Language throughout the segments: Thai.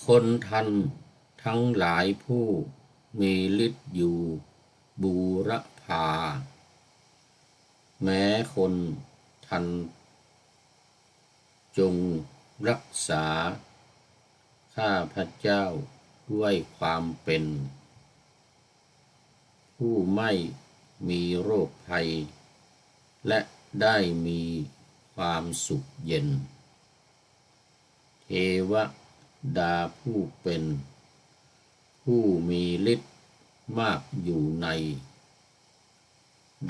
คนทันทั้งหลายผู้มีฤทธิ์อยู่บูรพาแม้คนทันจงรักษาข้าพเจ้าด้วยความเป็นผู้ไม่มีโรคภัยและได้มีความสุขเย็นเทวดาผู้เป็นผู้มีฤทธิ์มากอยู่ใน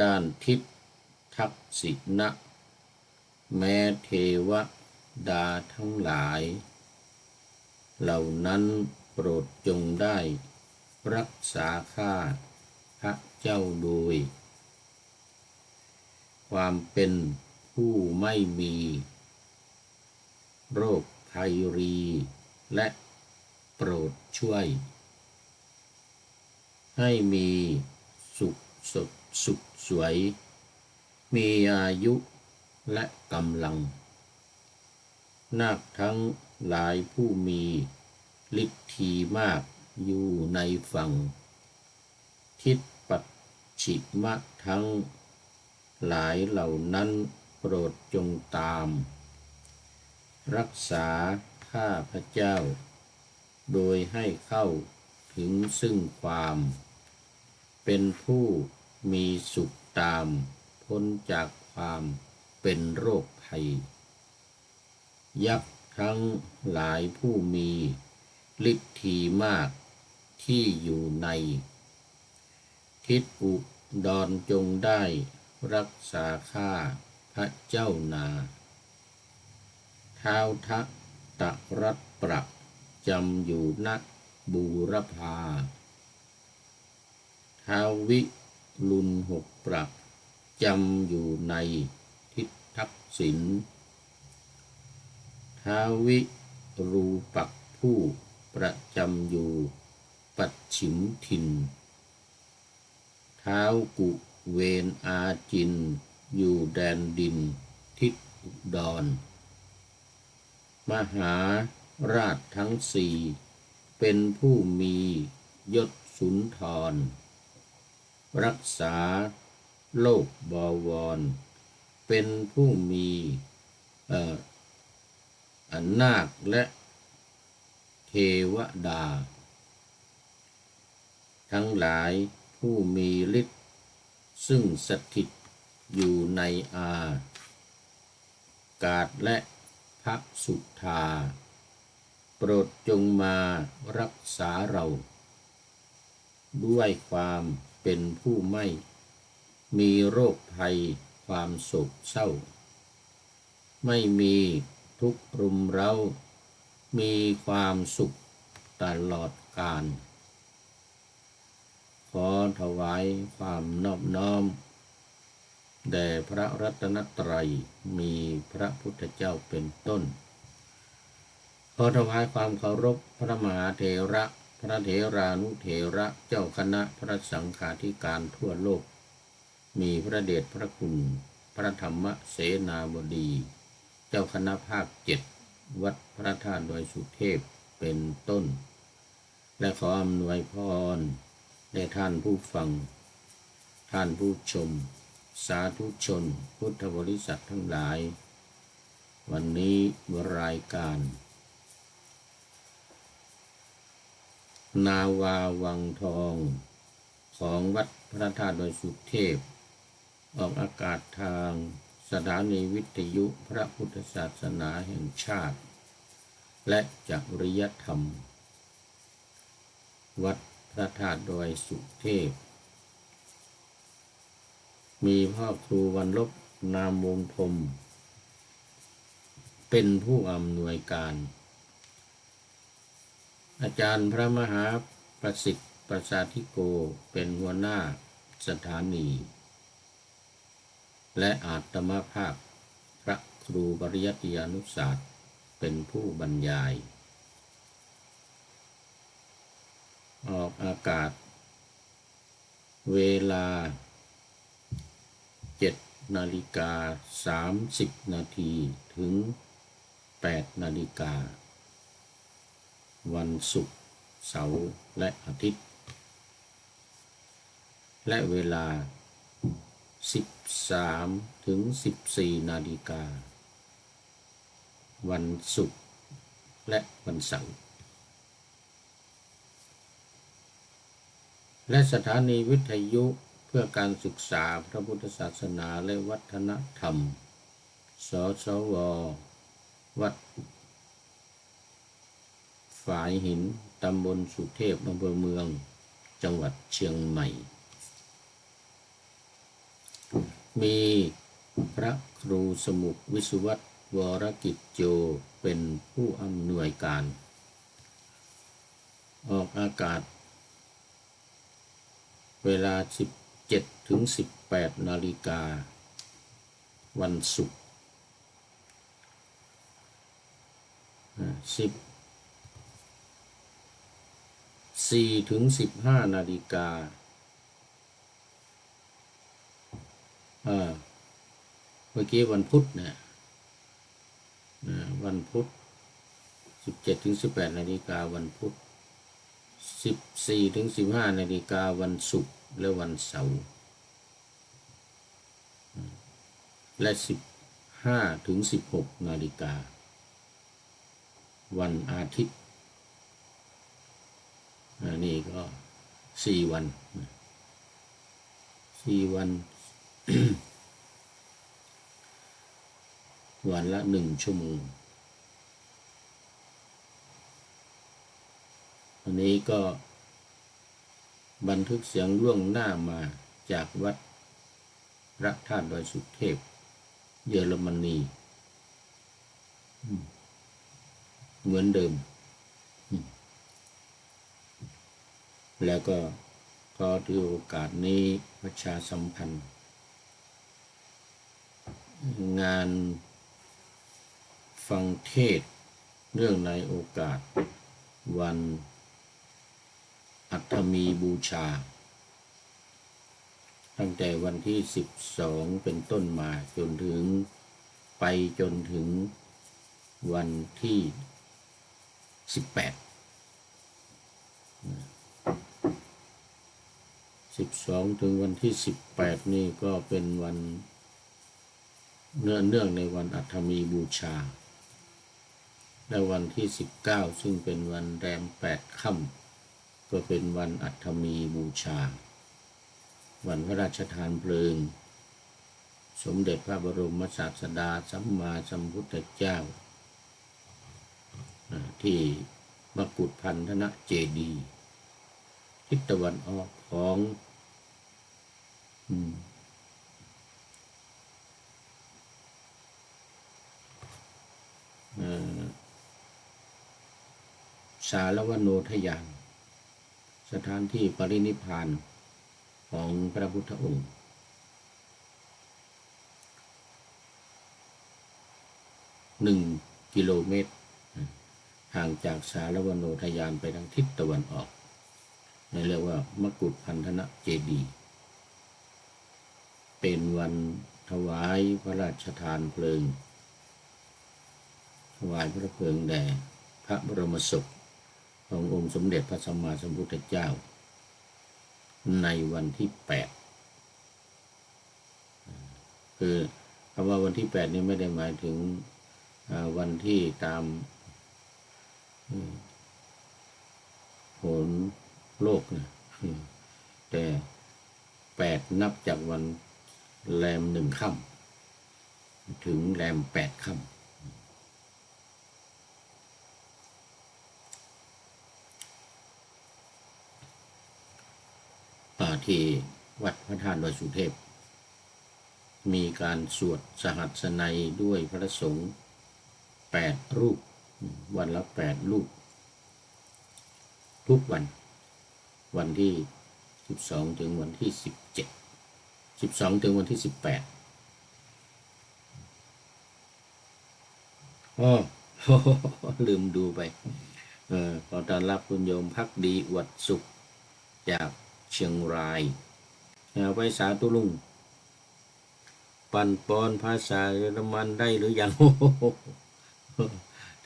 ด้านทิศทักษิณะแม้เทวดาทั้งหลายเหล่านั้นโปรดจงได้รักษาข้าพระเจ้าโดยความเป็นผู้ไม่มีโรคภัยรีและโปรดช่วยให้มีสุขสดสุขสวยมีอายุและกำลังนาคทั้งหลายผู้มีฤทธีมากอยู่ในฝั่งทิศปัจฉิมทั้งหลายเหล่านั้นโปรดจงตามรักษาข้าพเจ้าโดยให้เข้าถึงซึ่งความเป็นผู้มีสุขตามพ้นจากความเป็นโรคภัยยักษ์ทั้งหลายผู้มีฤทธีมากที่อยู่ในทิศอุดรจงได้รักษาข้าพระเจ้านาท้าวทัตตรัตประจำอยู่ณบูรพาท้าววิรุฬหกประจำอยู่ในทิศทักษิณท้าววิรูปักษ์ผู้ประจำอยู่ปัจฉิมถิ่นท้าวกุเวนอาจินอยู่แดนดินทิศอุดรมหาราชทั้งสี่เป็นผู้มียศสุนทรรักษาโลกบวรเป็นผู้มีนาคและเทวดาทั้งหลายผู้มีฤทธิ์ซึ่งสถิตอยู่ในอากาศและพระสุธาโปรดจงมารักษาเราด้วยความเป็นผู้ไม่มีโรคภัยความโศกเศร้าไม่มีทุกข์รุมเร้ามีความสุขตลอดกาลขอถวายความนอบน้อมแด่พระรัตนตรัยมีพระพุทธเจ้าเป็นต้นขอถวายความเคารพพระมหาเถระพระเถรานุเถระเจ้าคณะพระสังฆาธิการทั่วโลกมีพระเดชพระคุณพระธรรมเสนาบดีเจ้าคณะภาค7วัดพระธาตุดอยสุเทพเป็นต้นและขออำนวยพรแด่ท่านผู้ฟังท่านผู้ชมสาธุชนพุทธบริษัททั้งหลายวันนี้รายการนาวาวังทองของวัดพระธาตุดอยสุเทพออกอากาศทางสถานีวิทยุพระพุทธศาสนาแห่งชาติและจริยธรรมวัดพระธาตุดอยสุเทพมีพ่อครูวันลบนามวงพรหมเป็นผู้อำนวยการอาจารย์พระมหาประสิทธิ์ประสาธิโกเป็นหัวหน้าสถานีและอาตมาภาพพระครูปริยัติยานุศาสตร์เป็นผู้บรรยายออกอากาศเวลา7:30 นาทีถึง8 นาฬิกา วันศุกร์เสาร์และอาทิตย์และเวลา 13 ถึง 14 นาฬิกาวันศุกร์และวันเสาร์และสถานีวิทยุเพื่อการศึกษาพระพุทธศาสนาและวัฒนธรรมสสว.วัดฝายหินตำบลสุเทพอำเภอเมืองจังหวัดเชียงใหม่มีพระครูสมุขวิสุวัตรวรกิจโยเป็นผู้อำนวยการออกอากาศเวลา 17 ถึง 18 นาฬิกาวันศุกร์14 ถึง 15 นาฬิกาเมื่อกี้วันพุธนะวันพุธ 17 ถึง 18 นาฬิกาวันพุธ 14 ถึง 15 นาฬิกาวันศุกร์และวันเสาร์และ 15 ถึง 16 นาฬิกาวันอาทิตย์นี่ก็4 วันวันละ1 ชั่วโมงอันนี้ก็บันทึกเสียงล่วงหน้ามาจากวัดพระธาตุดอยสุเทพเยอรมนีเหมือนเดิมแล้วก็ขอถือโอกาสนี้ประชาสัมพันธ์งานฟังเทศน์เนื่องในโอกาสวันอัฐมีบูชาตั้งแต่วันที่12เป็นต้นมาจนถึงวันที่18 12ถึงวันที่18นี่ก็เป็นวันเนื่องในวันอัฐมีบูชาและวันที่19ซึ่งเป็นวันแรม8 ค่ำก็เป็นวันอัฐมีบูชาวันพระราชทานเพลิงสมเด็จพระบรมศาสดาสัมมาสัมพุทธเจ้าที่มกุฏพันธนเจดีย์ทิศตะวันออกของสารวโนทยานสถานที่ปรินิพพานของพระพุทธองค์1 กิโลเมตรห่างจากสารวโนทยานไปทางทิศตะวันออกนี่เรียกว่ามกุฏพันธนเจดีย์เป็นวันถวายพระราชทานเพลิงถวายพระเพลิงแด่พระบรมศพขององค์สมเด็จพระสัมมาสัมพุทธเจ้าในวันที่8คือคำว่าวันที่8นี้ไม่ได้หมายถึงวันที่ตามโหรโลกนะแต่8นับจากวันแรม1 ค่ำถึงแรม8 ค่ำที่วัดพระธาตุดอยสุเทพมีการสวดสหัสนัยด้วยพระสงฆ์8 รูปวันละ8 รูปทุกวันที่12ถึงวันที่12ถึงวันที่18ลืมดูไปขอต้อนรับคุณโยมพักดีอวดสุขจากเชียงรายไปสาธุลุงปั่นปอนภาษาเยอรมันได้หรือยัง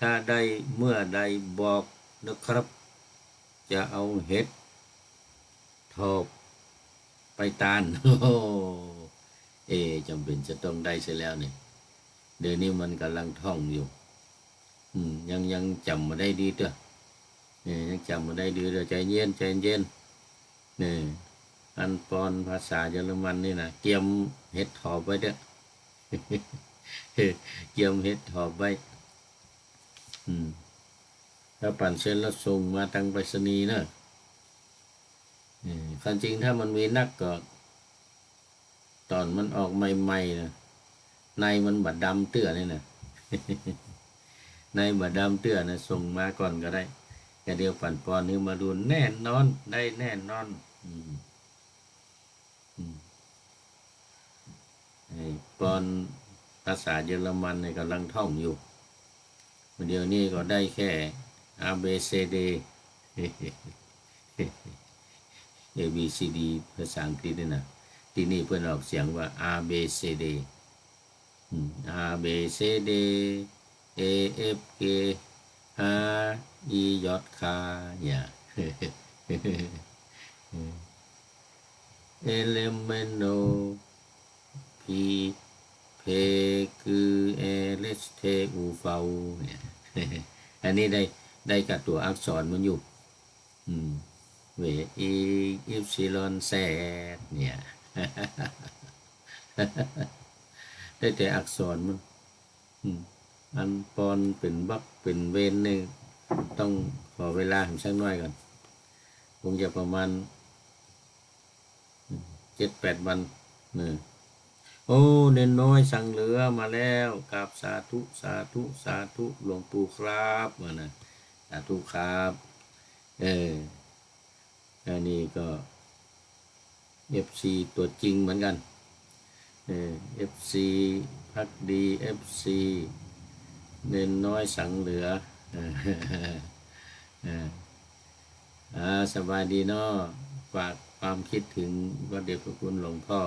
ถ้าได้เมื่อใดบอก นะครับจะเอาเห็ดถอบไปตาล โอ้จำเป็นจะต้องได้เสียแล้วเนี่ยเดี๋ยวนี้มันกำลังท่องอยู่ยังจำมาได้ดีเด้อยังจำมาได้ดีเด้อใจเย็นใจเย็นนี่อันปอนภาษาเยอรมันนี่นะเกียมเห็ดถอบไว้เด้อ เกียมเห็ดถอบไว้ถ้าปั่นเส้นแล้วส่งมาทางไปรษณีย์นะความจริงถ้ามันมีนักก็ตอนมันออกใหม่ๆนะในมันบัดดำเตื้อนี่นะ ในบัดดำเตื้อนะส่งมาก่อนก็ได้แต่เดียวปั่นปอนนี้มาดูแน่นอนได้แน่นอนปอนภาษาเยอรมันเนี่ยกำลังท่องอยู่เดี๋ยวนี้ก็ได้แค่ A B C D A B C D ภาษาอังกฤษนี่นะที่นี่เพื่อนออกเสียงว่า A B C D A B C D A F G H I J K เนี่ย Elemento P P Q R S T U V เนี่ย อันนี้ได้กับตัวอักษรมันอยู่เวอีอิปซิลอนแซดเนี่ย ได้แต่อักษรมันอันปอนเป็นบักเป็นเวนนี่ต้องขอเวลาผมสักน้อยก่อนคงจะประมาณ7-8 วันโอ้เน้นน้อยสั่งเหลือมาแล้วกับสาธุสาธุสาธุหลวงปู่ครับมานะสาธุครับอันนี้ก็FC ตัวจริงเหมือนกันFC พักดี FC เน้นน้อยสั่งเหลือสบายดีเนาะฝากความคิดถึงพระเดชพระคุณหลวงพ่อ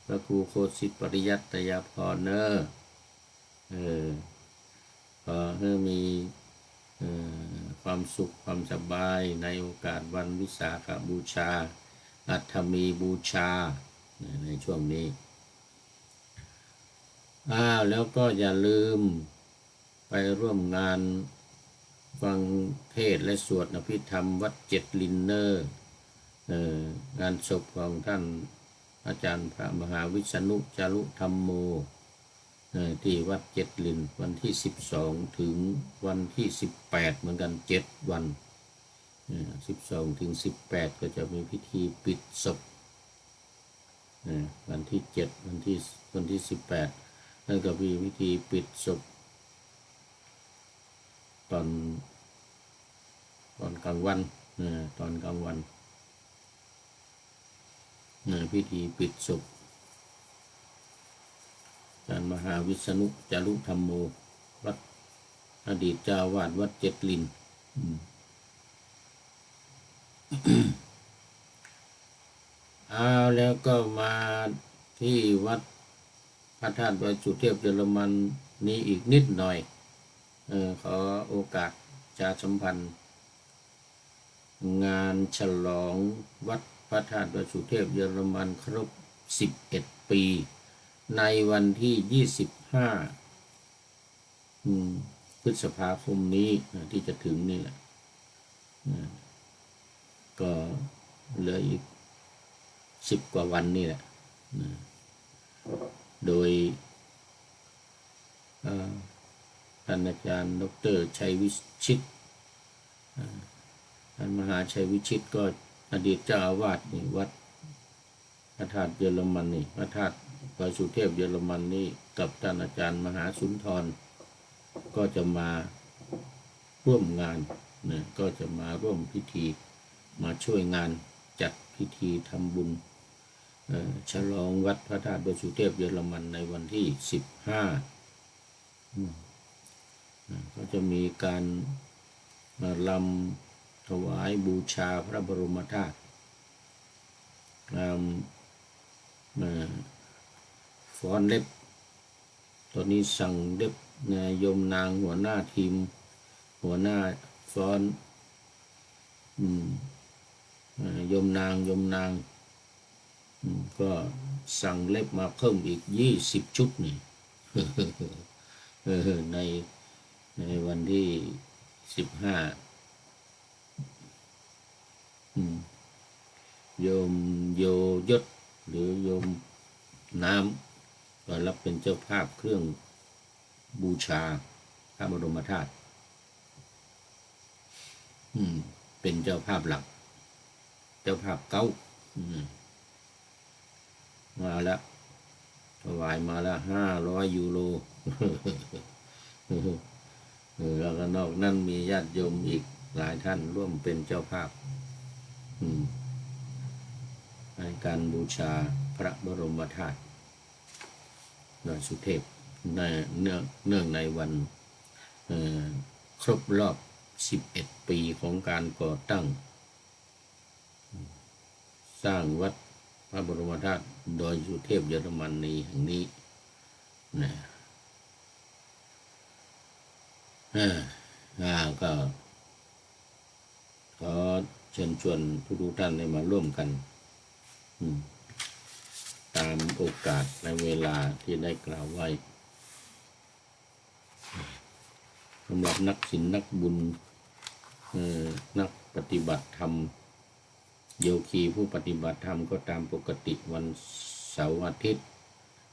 พระครูโคสิตปริยัตยพรเนอะขอให้มีความสุขความสบายในโอกาสวันวิสาขบูชาอัฐมีบูชาในช่วงนี้แล้วก็อย่าลืมไปร่วมงานฟังเทศและสวดอภิธรรมวัดเจ็ดลินเนอร์งานศพของท่านอาจารย์พระมหาวิษณุจารุธรรมโมที่วัดเจ็ดลินวันที่12ถึงวันที่18เหมือนกัน7 วัน12ถึง18ก็จะมีพิธีปิดศพวันที่7วันที่18นั่นก็มีพิธีปิดศพตอนกลางวันตอนกลางวันพิธีปิดศพอาจารย์มหาวิษณุจารุธรรมโมวัดอดีตเจ้าวาดวัดเจ็ดลินแล้วก็มาที่วัดพระธาตุดอยสุเทพเยอรมันนี้อีกนิดหน่อยขอโอกาสจะสัมพันธ์งานฉลองวัดพระธาตุดอยสุเทพเยอรมันครบ11 ปีในวันที่25พฤษภาคมนี้ที่จะถึงนี่แหละก็เหลืออีก10 กว่าวันนี่แหละโดยท่านอาจารย์ดร.ชัยวิชิตท่านมหาชัยวิชิตก็อดีตเจ้าอาวาสนี่วัดพระธาตุเยอรมันนี่พระธาตุดอยสุเทพเยอรมันนี่กับท่านอาจารย์มหาสุนทรก็จะมาร่วมงานก็จะมาร่วมพิธีมาช่วยงานจัดพิธีทำบุญฉลองวัดพระธาตุดอยสุเทพเยอรมันในวันที่15ก็จะมีการลำถวายบูชาพระบรมธาตุฟ้อนเล็บตอนนี้สั่งเล็บโยมนางหัวหน้าทีมหัวหน้าฟ้อน โยมนางก็สั่งเล็บมาเพิ่มอีก20 ชุดนี่ ในวันที่15โยมโยยศหรือโยมน้ำก็รับเป็นเจ้าภาพเครื่องบูชาพระบรมธาตุเป็นเจ้าภาพหลัก เจ้าภาพเก้ามาแล้วถวายมาแล้ว500 ยูโรแล้วก็นอกนั้นมีญาติโยมอีกหลายท่านร่วมเป็นเจ้าภาพในการบูชาพระบรมธาตุดอยสุเทพเนื่องในวันครบรอบ11 ปีของการก่อตั้งสร้างวัดพระบรมธาตุดอยสุเทพเยอรมนีแห่งนี้นะก็ขอเชิญชวนทุกท่านได้มาร่วมกันตามโอกาสในเวลาที่ได้กล่าวไว้สำหรับนักศีลนักบุญนักปฏิบัติธรรมโยคีผู้ปฏิบัติธรรมก็ตามปกติวันเสาร์อาทิตย์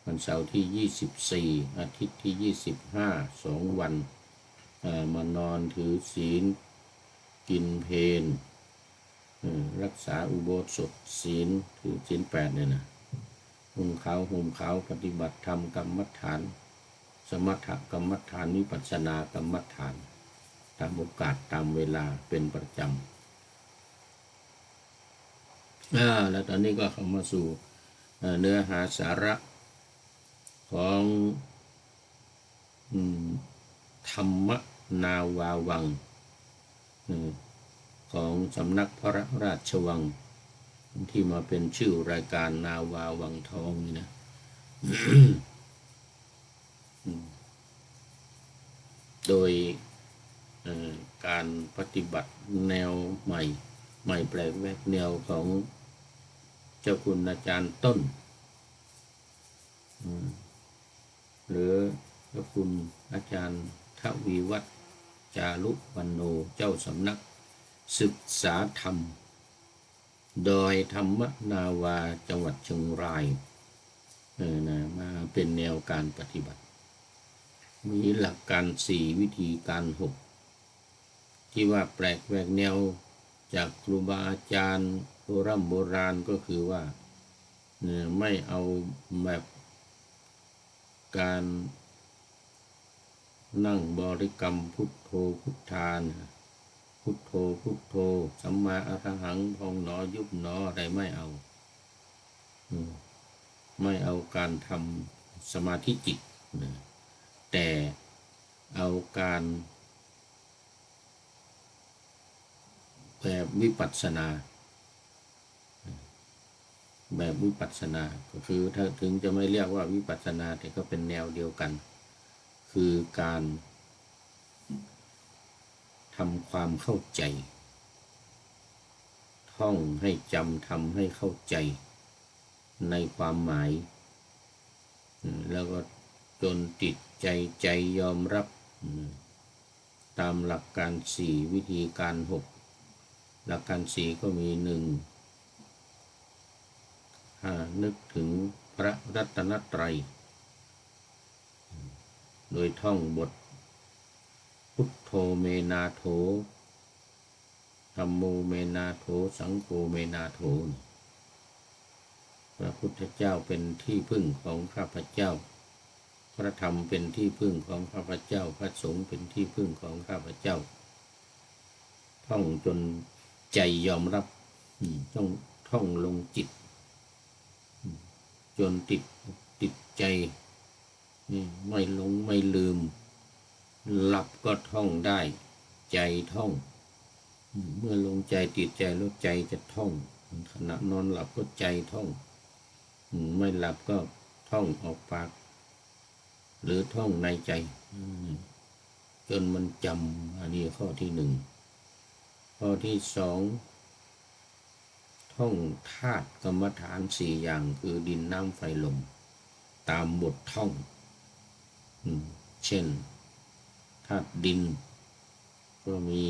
วันเสาร์ที่24อาทิตย์ที่25 2 วันมานอนถือศีลกินเพลรักษาอุโบสถศีลถือศีล8เนี่ยนะห่มขาวปฏิบัติธรรมกรรมฐานสมถกรรมฐานวิปัสสนากรรมฐานตามโอกาสตามเวลาเป็นประจำแล้วตอนนี้ก็เข้ามาสู่เนื้อหาสาระของธรรมนาวาวังของสำนักพระราชวังที่มาเป็นชื่อรายการนาวาวังทองนี่นะ โดยการปฏิบัติแนวใหม่แปลกแหวกแนวของเจ้าคุณอาจารย์ต้นหรือเจ้าคุณอาจารย์ทวีวัฒน์จารุวรรณโนเจ้าสำนักศึกษาธรรมดอยธรรมนาวาจังหวัดเชียงรายมาเป็นแนวการปฏิบัติมีหลักการ4วิธีการ6ที่ว่าแปลกแหวกแนวจากครูบาอาจารย์โบราณก็คือว่าไม่เอาแบบการนั่งบริกรรมพุทโธพุทธานพุทโธพุทโธสัมมาอรหังพองหนอยุบหนออะไรไม่เอาการทำสมาธิจิตแต่เอาการแบบวิปัสสนาก็คือถ้าถึงจะไม่เรียกว่าวิปัสสนาแต่ก็เป็นแนวเดียวกันคือการทำความเข้าใจท่องให้จำทำให้เข้าใจในความหมายแล้วก็จนติดใจยอมรับตามหลักการ4วิธีการ6หลักการ4ก็มี1นึกถึงพระรัตนตรัยโดยท่องบทพุทโธเมนาโถธัมโมเมนาโถสังโฆเมนาโถพระพุทธเจ้าเป็นที่พึ่งของข้าพเจ้าพระธรรมเป็นที่พึ่งของข้าพเจ้าพระสงฆ์เป็นที่พึ่งของข้าพเจ้าท่องจนใจยอมรับต้องท่องลงจิตจนติดใจไม่หลงไม่ลืมหลับก็ท่องได้ใจท่องเมื่อลงใจติดใจแล้วใจจะท่องขณะนอนหลับก็ใจท่องไม่หลับก็ท่องออกปากหรือท่องในใจจนมันจำอันนี้ข้อที่1 ข้อที่สองท่องธาตุกรรมฐานสี่อย่างคือดินน้ำไฟลมตามบทท่องเช่นธาตุดินก็มี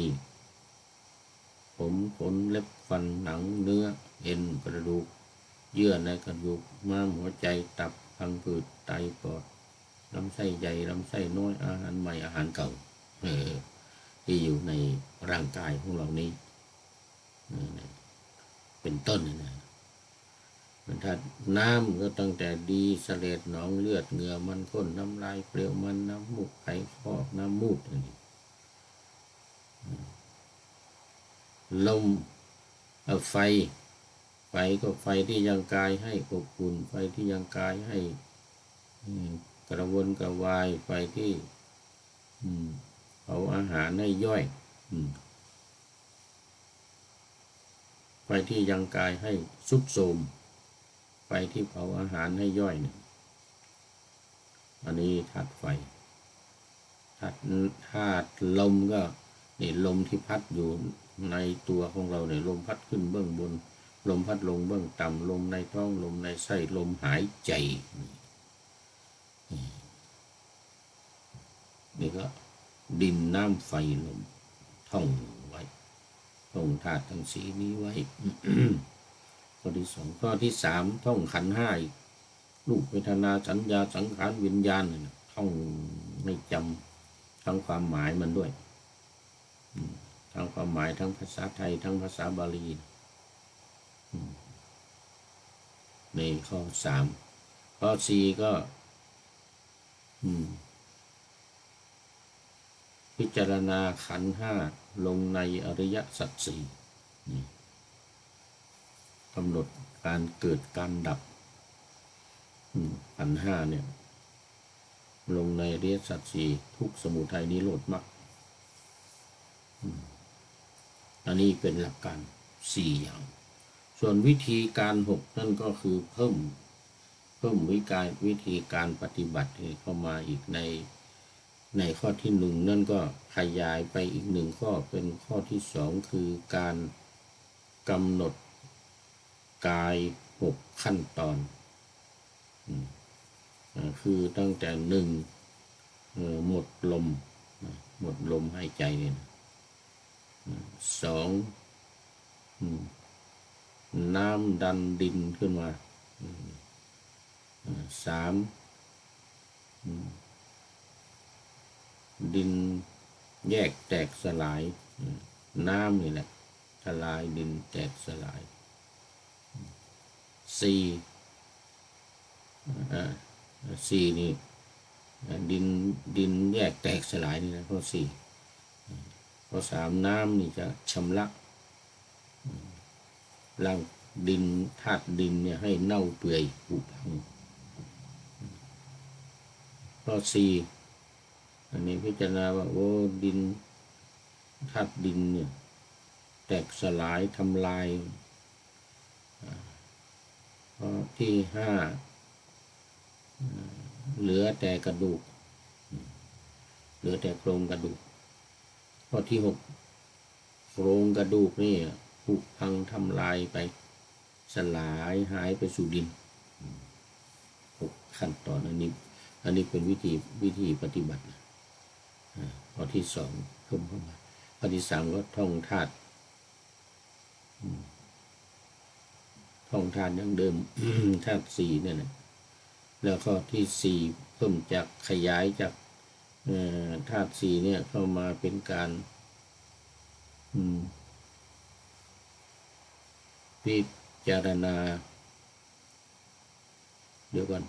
ผมขนเล็บฟันหนังเนื้อเอ็นกระดูกเยื่อในกระดูกม้ามหัวใจตับพังผืดไตปอดลำไส้ใหญ่ลำไส้น้อยอาหารใหม่อาหารเก่าที่อยู่ในร่างกายของเรานี้เป็นต้นนะถ้าน้ำก็ตั้งแต่ดีเสลดหนองเลือดเหงื่อมันข้นน้ำลายเปลวมันน้ำมูกไขข้อน้ำมูดลมไฟก็ไฟที่ยังกายให้อบอุ่นไฟที่ยังกายให้กระวนกระวายไฟที่เผาอาหารให้ย่อยไฟที่ยังกายให้ทรุดโทรมไฟที่เผาอาหารให้ย่อยอันนี้ธาตุไฟธาตุลมก็นี่ลมที่พัดอยู่ในตัวของเราเนี่ยลมพัดขึ้นเบื้องบนลมพัดลงเบื้องต่ำลมในท้องลมในไส้ลมหายใจนี่ก็ดินน้ำไฟลมท่องไว้ท่องธาตุทั้งสี่นี้ไว้ ข้อที่สองข้อที่สามท่องขันธ์ห้ารูปเวทนาสัญญาสังขารวิญญาณท่องไม่จำทั้งความหมายมันด้วยทั้งความหมายทั้งภาษาไทยทั้งภาษาบาลีในข้อสามข้อสี่ก็พิจารณาขันธ์ห้าลงในอริยสัจสี่กำหนดการเกิดการดับขันธ์ห้าเนี่ยลงในอริยสัจสี่ทุกข์สมุทัยนิโรธมรรคอันนี้เป็นหลักการสี่อย่างส่วนวิธีการหกนั่นก็คือเพิ่มวิธีการปฏิบัติเข้ามาอีกในข้อที่หนึ่งนั่นก็ขยายไปอีกหนึ่งข้อเป็นข้อที่สองคือการกำหนดกาย6ขั้นตอนคือตั้งแต่หนึ่งหมดลมหายใจเนี่ยสองน้ำดันดินขึ้นมาสามดินแยกแตกสลายน้ำนี่แหละทลายดินแตกสลายสี่นี่ดินแยกแตกสลายนี่นะข้อสี่ข้อสามน้ำนี่จะชำระร่างดินธาตุดินเนี่ยให้เน่าเปื่อยผุพังข้อสี่อันนี้พิจารณาว่าโอ้ดินธาตุดินเนี่ยแตกสลายทำลายข้อที่ห้าเหลือแต่กระดูกเหลือแต่โครงกระดูกข้อที่หกโครงกระดูกนี่ผุพังทำลายไปสลายหายไปสู่ดิน6ขั้นตอนอันนี้เป็นวิธีปฏิบัติข้อที่สองเพิ่มเข้ามาข้อที่สามก็ท่องธาตุอย่างเดิม ธาตุสี่เนี่ยนะแล้วข้อที่สี่เพิ่มจากขยายจากธาตุสี่เนี่ยเข้ามาเป็นการพิจารณาเดี๋ยวก่อน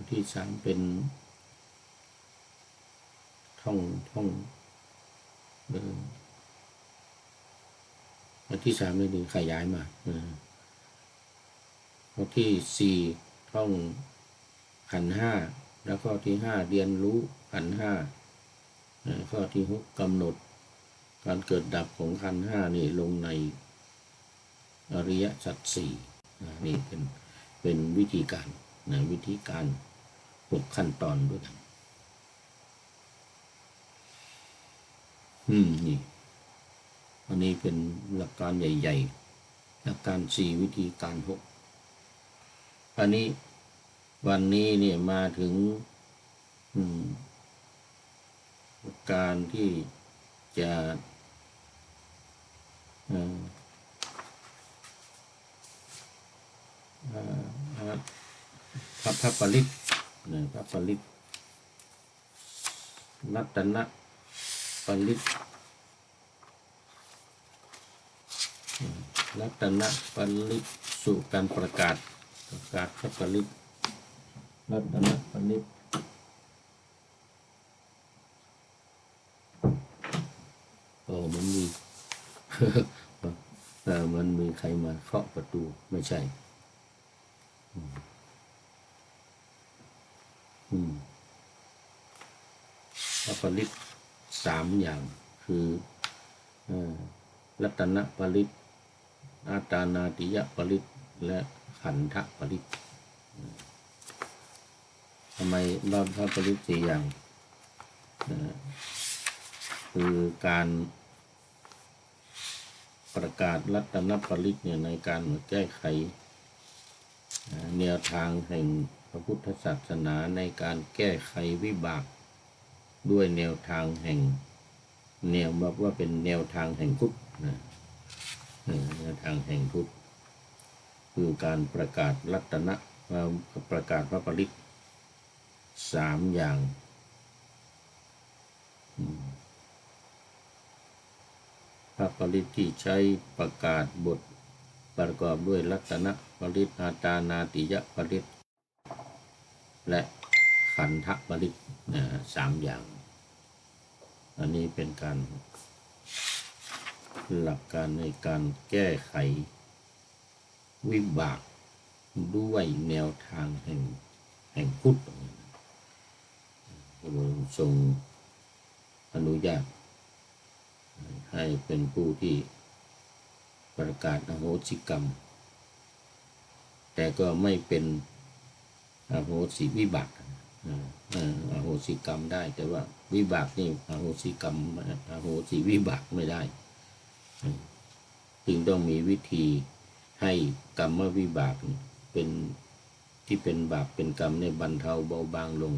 ที่สามเป็นท่องที่สามนี่คือขยายมาข้อที่สี่ท่องขันธ์ห้าแล้วข้อที่ห้าเรียนรู้ขันธ์ห้าข้อที่หกกำหนดการเกิดดับของขันธ์ห้านี่ลงในอริยสัจสี่นี่เป็นวิธีการ6ขั้นตอนด้วยกันนี่ อันนี้เป็นหลักการใหญ่ๆหลักการ4วิธีการ6อันนี้วันนี้เนี่ยมาถึงการที่จะพระปริตพระปริตรัตนปริตรัตนปริตสู่การประกาศพระปริตรัตนปริตมันมี มันมีใครมาเคาะประตูไม่ใช่พระปริต3อย่างคือรัตนปริตอาตานาติยปริตและขันธปริตทำไมพระปริต4อย่างคือการประกาศรัตนปริตเนี่ยในการแก้ไขแนวทางแห่งพระพุทธศาสนาในการแก้ไขวิบากด้วยแนวทางแห่งบอกว่าเป็นแนวทางแห่งพุทธแนวทางแห่งพุทธคือการประกาศรัตนะประกาศพระปริต3อย่างพระปริตที่ใช้ประกาศบทประกอบด้วยรัตนปริตอาตานาติยปริตและขันธปริต3อย่างอันนี้เป็นการหลักการในการแก้ไขวิบากด้วยแนวทางแห่งพุทธทรงอนุญาตให้เป็นผู้ที่ประกาศอโหสิกรรมแต่ก็ไม่เป็นอโหสิวิบากอโหสิกรรมได้แต่ว่าวิบากนี่อโหสิกรรมอโหสิวิบากไม่ได้จึงต้องมีวิธีให้กรรมวิบากเป็นที่เป็นบาปเป็นกรรมในบรรเทาเบาบางลง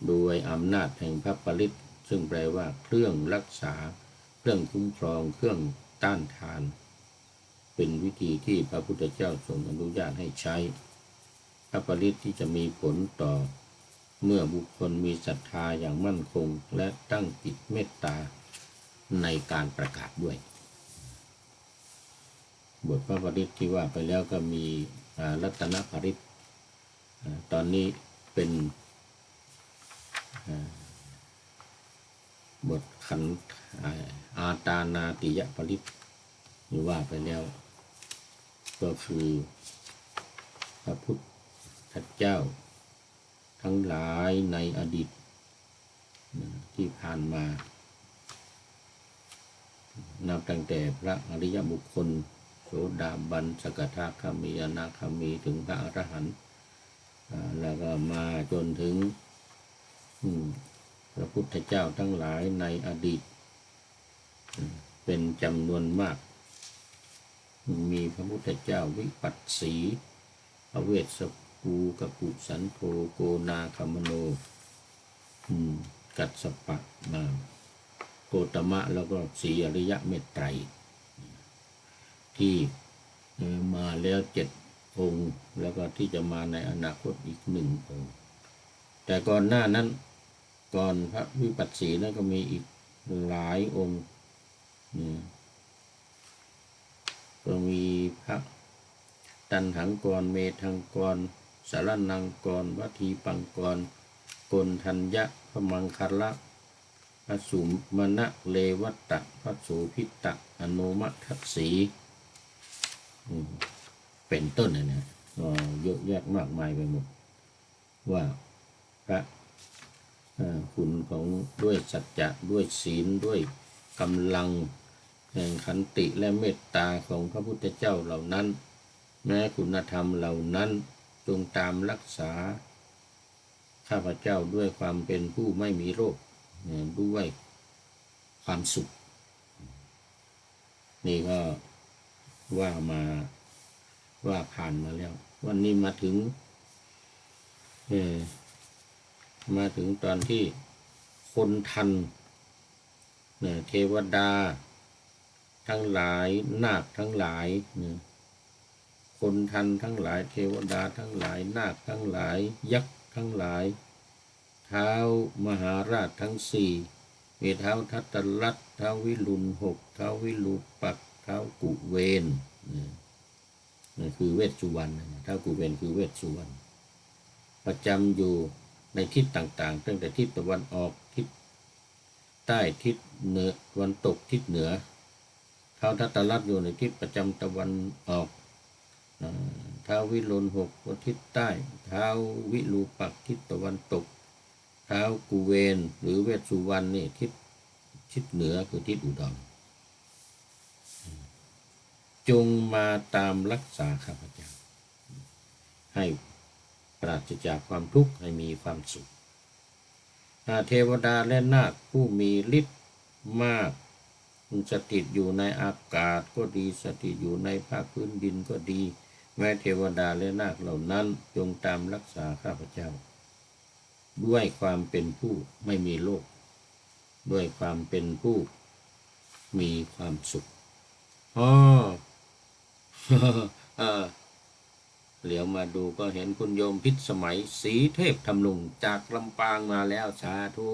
โดยอำนาจแห่งพระปริตซึ่งแปลว่าเครื่องรักษาเครื่องคุ้มครองเครื่องต้านทานเป็นวิธีที่พระพุทธเจ้าทรงอนุญาตให้ใช้พระปริตที่จะมีผลต่อเมื่อบุคคลมีศรัทธาอย่างมั่นคงและตั้งจิตเมตตาในการประกาศด้วยบทพระปริตที่ว่าไปแล้วก็มีรัตนปริตตอนนี้เป็นบทขันอาตานาติยปริตหรือว่าไปแล้วก็คือพระพุทธเจ้าทั้งหลายในอดีตที่ผ่านมานับตั้งแต่พระอริยบุคคลโสดาบันสกทาคามีอนาคามีถึงพระอรหันต์แล้วก็มาจนถึงพระพุทธเจ้าทั้งหลายในอดีตเป็นจำนวนมากมีพระพุทธเจ้าวิปัสสีอเวสปูกปุสันโธโกนาคามโนกัสสปะมาโกตมะแล้วก็สีอริยะเมตไตรที่มาแล้ว7 องค์แล้วก็ที่จะมาในอนาคตอีก1 องค์แต่ก่อนหน้านั้นก่อนพระวิปัสสีนั้นก็มีอีกหลายองค์ก็มีพระตันหังกรเมทังกรสารนังกรวัฏีปังกรกนทัญญะพมังคละพระสุมณะเลวัตตะพระโสพิตะอนุมัทัสสีเป็นต้นเนี่ยเยอะแยะมากมายไปหมดว่าพระคุณของด้วยสัจจะด้วยศีลด้วยกำลังแห่งขันติและเมตตาของพระพุทธเจ้าเหล่านั้นแม้คุณธรรมเหล่านั้นจงตามรักษาข้าพเจ้าด้วยความเป็นผู้ไม่มีโรคด้วยความสุข นี่ก็ว่ามาว่าผ่านมาแล้ว วันนี้มาถึงตอนที่คนทันเทวดาทั้งหลายนาคทั้งหลายคนทันทั้งหลายเทวดาทั้งหลายนาคทั้งหลายยักษ์ทั้งหลายท้าวมหาราชทั้งสี่มีท้าวทัตตรัตน์ท้าววิรุฬหกท้าววิรูปักษ์ท้าวกุเวนนั่นคือเวชสุวรรณท้าวกุเวนคือเวชสุวรรณประจำอยู่ในทิศต่างๆตั้งแต่ทิศตะวันออกทิศใต้ทิศเหนือตะวันตกทิศเหนือท้าวทัตตรัตน์อยู่ในทิศประจำตะวันออกท้าววิรุฬหกทิศใต้ท้าววิรูปักษ์ทิศตะวันตกท้าวกุเวนหรือเวชสุวรรณนี่ทิศเหนือคือทิศอุดรจงมาตามรักษาข้าพเจ้าให้ปราศจากความทุกข์ให้มีความสุขเทวดาและนาคผู้มีฤทธิ์มากสถิตอยู่ในอากาศก็ดีสถิตอยู่ในภาคพื้นดินก็ดีแม้เทวดาและนาคเหล่านั้นจงตามรักษาข้าพเจ้าด้วยความเป็นผู้ไม่มีโรคด้วยความเป็นผู้มีความสุขเหลียวมาดูก็เห็นคุณโยมพิษสมัยศรีเทพทำนุงจากลำปางมาแล้วสาธุ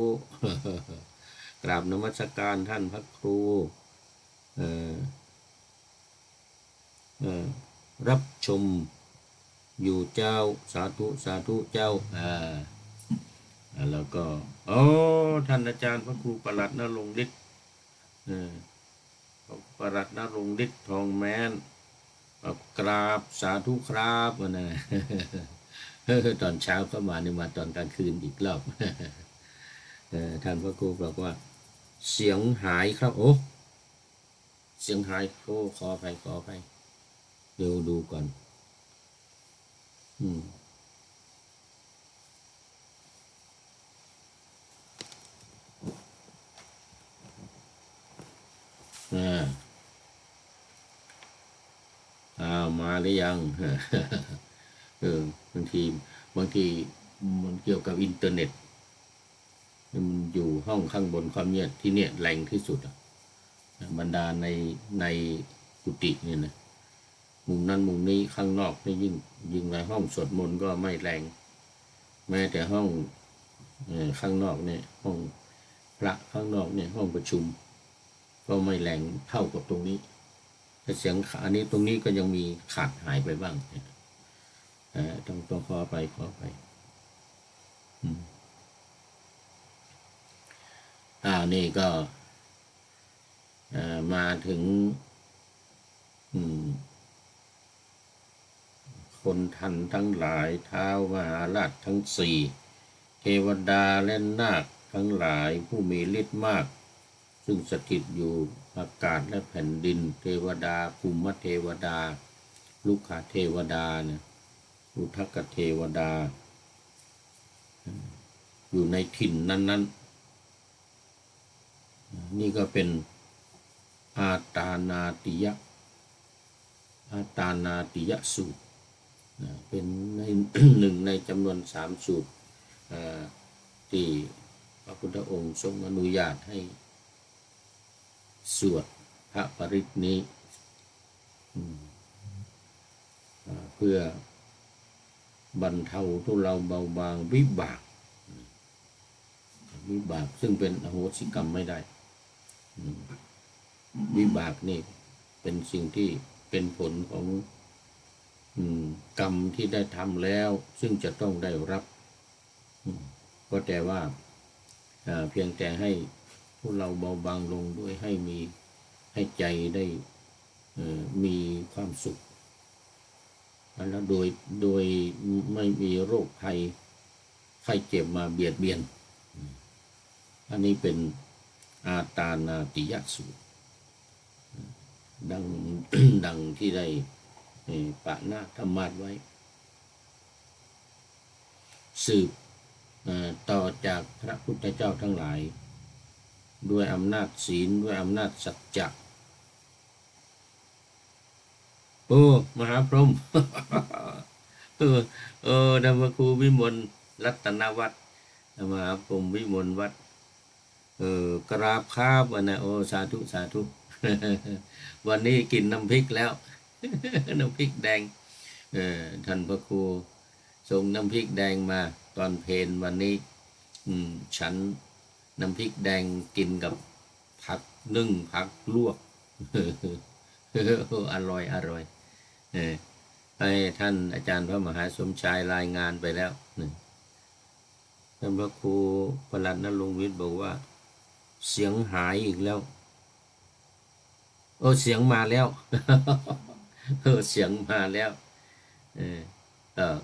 กราบนมัสการท่านพระครูรับชมอยู่เจ้าสาธุสาธุเจ้าแล้วก็ท่านอาจารย์พระครูประหลัดณรงค์ฤทธิ์ประหลัดณรงค์ฤทธิ์ทองแม้นกราบสาธุครับนะตอนเช้าเข้ามานี่มาตอนกลางคืนอีกรอบท่านพระครูบอกว่าเสียงหายครับโอ้เสียงหายขออภัยเดี๋ยวดูก่อนมาหรือยังบางทีมันเกี่ยวกับอินเทอร์เน็ตมันอยู่ห้องข้างบนความเงียบที่เนี่ยแรงที่สุดบรรดาในกุฏิเนี่ยนะมุมนั้นมุมนี้ข้างนอกนี่ยิ่งในห้องสวดมนต์ก็ไม่แรงแม้แต่ห้องข้างนอกเนี่ยห้องพระข้างนอกเนี่ยห้องประชุมก็ไม่แรงเท่ากับตรงนี้แต่เสียงอันนี้ตรงนี้ก็ยังมีขาดหายไปบ้างต้องขอไปนี่ก็มาถึงคนทันทั้งหลายท้าวมหาราชทั้งสี่เทวดาและนาคทั้งหลายผู้มีฤทธิ์มากซึ่งสถิตอยู่อากาศและแผ่นดินเทวดาภูมิเทวดาลุกขเทวดาเนี่ยอุทกเทวดาอยู่ในถิ่นนั้นนี่ก็เป็นอาตานาติยสูตรเป็นใน หนึ่งในจำนวน3สูตรที่พระพุทธองค์ทรงอนุญาตให้สวดพระปริตนี้เพื่อบรรเทาทุเลาเบาบางวิบากซึ่งเป็นอโหสิกรรมไม่ได้วิบากนี่เป็นสิ่งที่เป็นผลของกรรมที่ได้ทำแล้วซึ่งจะต้องได้รับก็แต่ว่าเพียงแต่ให้พวกเราเบาบางลงด้วยให้ใจได้มีความสุขแล้วโดยไม่มีโรคภัยไข้เจ็บมาเบียดเบียนอันนี้เป็นอาตานาติยสูตรดังที่ได้ปะนาธรรมาสไว้สืบต่อจากพระพุทธเจ้าทั้งหลายด้วยอำนาจศีลด้วยอำนาจสัจจะ โอ้มหาพรหม เออธรรมครูวิมลรัตนวัฒน์มหาพรหมวิมลวัฒน์กราบครับวันนะโอ้สาธุสาธุ วันนี้กินน้ำพริกแล้ว น้ำพริกแดงท่านพระครูส่งน้ำพริกแดงมาตอนเพลวันนี้ฉันน้ำพริกแดงกินกับผักนึ่งผักลวก อร่อยอร่อยให้ท่านอาจารย์พระมหาสมชายรายงานไปแล้วท่านพระครูประหลัดนรงค์วิทย์บอกว่าเสียงหายอีกแล้วเสียงมาแล้ว เสียงมาแล้วเออ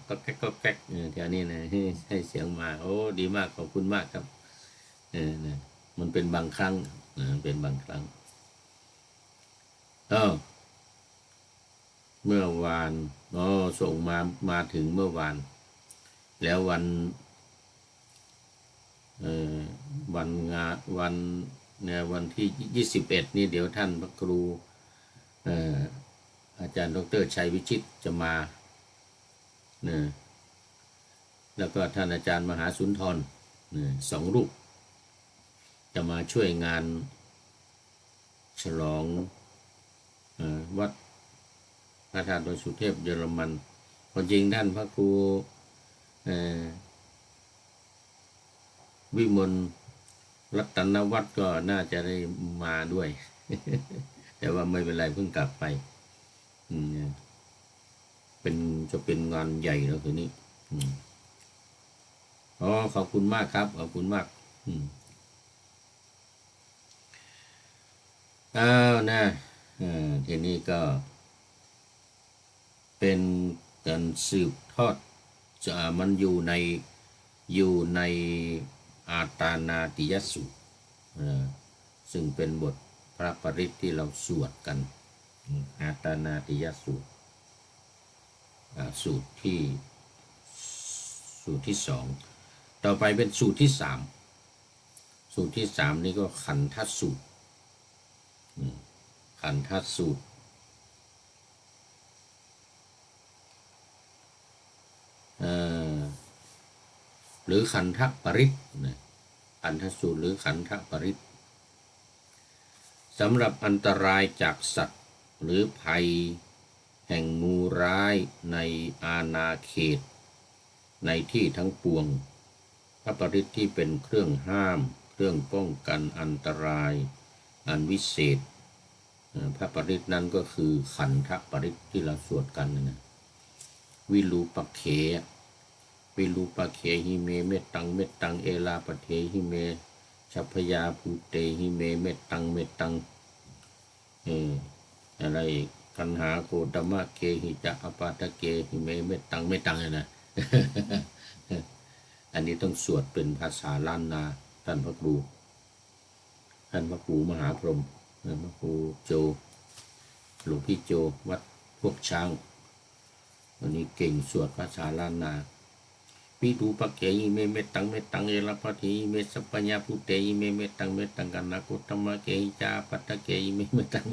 ก็แก๊กก็แก๊กแถวนี้นะให้เสียงมาโอ้ดีมากขอบคุณมากครับนะมันเป็นบางครั้งเป็นบางครั้งเมื่อวานส่งมาถึงเมื่อวานแล้ววันงานวันที่21นี่เดี๋ยวท่านพระครูอาจารย์ดร.ชัยวิชิตจะมาแล้วก็ท่านอาจารย์มหาสุนทร2 รูปจะมาช่วยงานฉลองวัดพระธาตุดอยสุเทพเยอรมันความจริงท่านพระครูวิมลรัตนวัฒน์ก็น่าจะได้มาด้วย แต่ว่าไม่เป็นไรเพิ่งกลับไปจะเป็นงานใหญ่แล้วทีนี้ขอบคุณมากครับขอบคุณมากนะทีนี้ก็เป็นการสืบทอดมันอยู่ในอาตานาติยสูตรซึ่งเป็นบทพระปริตรที่เราสวดกันอาตานาติยสูตรสูตรที่2ต่อไปเป็นสูตรที่3นี่ก็ขันธสูตรขันธสูตรหรือขันธปริตขันธสูตรหรือขันธปริตสำหรับอันตรายจากสัตว์หรือภัยแห่งงูร้ายในอาณาเขตในที่ทั้งปวงพระปริตรที่เป็นเครื่องห้ามเครื่องป้องกันอันตรายอันวิเศษพระปริตรนั้นก็คือขันธปริตรที่เราสวดกันนะวิรูปักเขหิเมเมตตังเอลาปะเทหิเมชัพพยาภูเตหิเมเมตตังอะไรกันหาโคตมะเกหิจะอปาตะเกหิเมเมตตังนะ อันนี้ต้องสวดเป็นภาษาล้านนาท่านพระครูมหาพรหมพระครูโจหลวงพี่โจวัดพวกช้างวันนี้เก่งสวดภาษาล้านนาปิดูปะเกยเมเมตังเอลาปะเทเมสัพพญาพุเตเมตังกันนากุตมะเกยจาปัตตะเกยเมตัง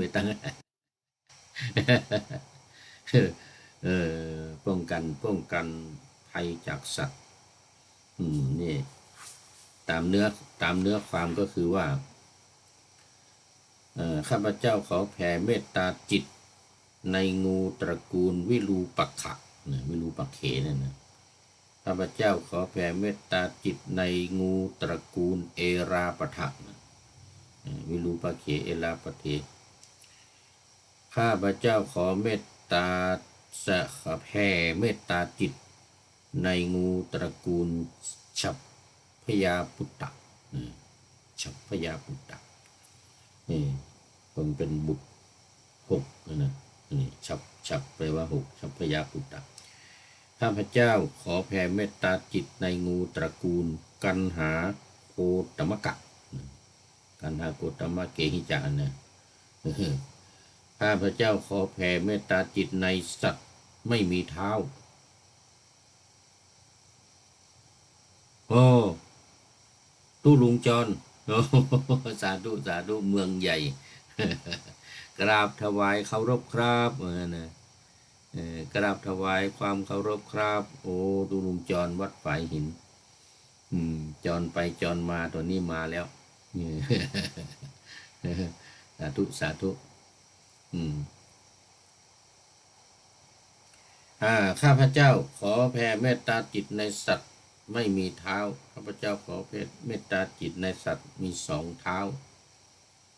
ป้องกันภัยจากสัตว์นี่ตามเนื้อความก็คือว่าข้าพเจ้าขอแผ่เมตตาจิตในงูตระกูลวิรูปักขะวิรูปักเขนั่นนะข้าพเจ้าขอแผ่เมตตาจิตในงูตระกูลเอราปะทะวิรูปักเขเอราปะเทข้าพเจ้าขอเมตตาแผ่เมตตาจิตในงูตระกูลฉัพพยาปุตตะฉัพพยาปุตตะมันเป็นบุตร6นะนี่ฉัพแปลว่า6ฉัพพยาปุตตะข้าพเจ้าขอแผ่เมตตาจิตในงูตระกูลกันหาโคตมะกะกันหาโคตมะเกหิจานะข้าพเจ้าขอแผ่เมตตาจิตในสัตว์ไม่มีเท้าตู้ลุงจรสาธุเมืองใหญ่ กราบถวายเคารพครับนะ กราบถวายความเคารพครับโอ้ดูลุงจรวัดฝายหินจรไปจรมาตัวนี้มาแล้วสาธุสาธุข้าพเจ้าขอแผ่เมตตาจิตในสัตว์ไม่มีเท้าข้าพเจ้าขอแผ่เมตตาจิตในสัตว์มีสองเท้า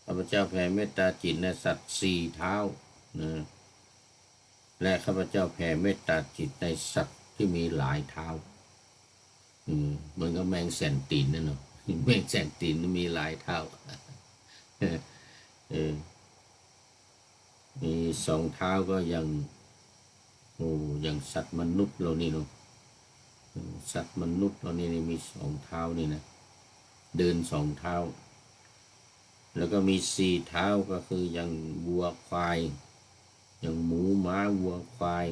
ข้าพเจ้าแผ่เมตตาจิตในสัตว์สี่เท้านะและข้าพเจ้าแผ่เมตตาจิตในสัตว์ที่มีหลายเท้าเหมือนกับแมงแสนตีนนั่นเนาะแมงแสนตีนมีหลายเท้ามีสองเท้าก็ยังอย่างสัตว์มนุษย์เรานี่เนาะสัตว์มนุษย์เรานี่มีสองเท้านี่นะเดินสองเท้าแล้วก็มีสี่เท้าก็คืออย่างวัวควายอย่างหมูม้าวัวควาย